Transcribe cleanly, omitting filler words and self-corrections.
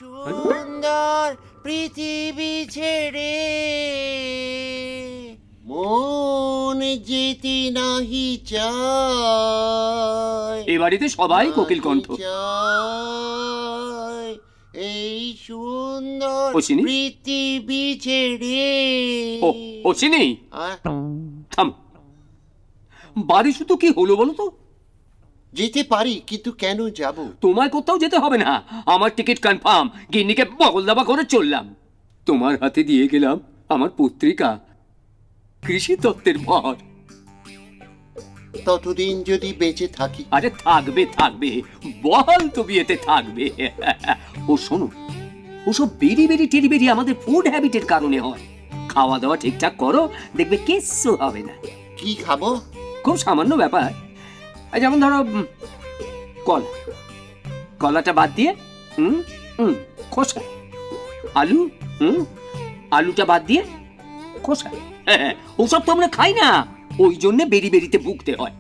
সুন্দর পৃথিবী ছেড়ে মন যেতে নাহি চায়। এ বাড়িতে সবাই কোকিল কণ্ঠ। চায় এই সুন্দর ও চিনি? পৃথিবী ছেড়ে। ও চিনি, আহ, থাম। বাড়ি শুধু কি হলো বলো তো? যেতে পারি, কিন্তু কেন যাব? তোমায় কোথাও যেতে হবে না, আমার টিকিট কনফার্ম। গিন্নিকে বগল দাবা করে চললাম। তোমার হাতে দিয়ে গেলাম আমার পত্রিকা, কৃষি তত্ত্বের ভর। ততদিন যদি বেঁচে থাকি। আরে থাকবে থাকবে, বল তো বিয়েতে থাকবে। ও শোনো, ওসব বেরি বেরি টেরি বেরি আমাদের ফুড হ্যাবিটের কারণে হয়। খাওয়া দাওয়া ঠিকঠাক করো, দেখবে কিচ্ছু হবে না। কি খাবো? খুব সামান্য ব্যাপার, যেমন ধরো কলা, কলাটা বাদ দিয়ে খোসা। আলু, আলুটা বাদ দিয়ে খোসা। ওসব তো আমরা খাই না, ওই জন্য বেরি বেরিতে ভুগতে হয়।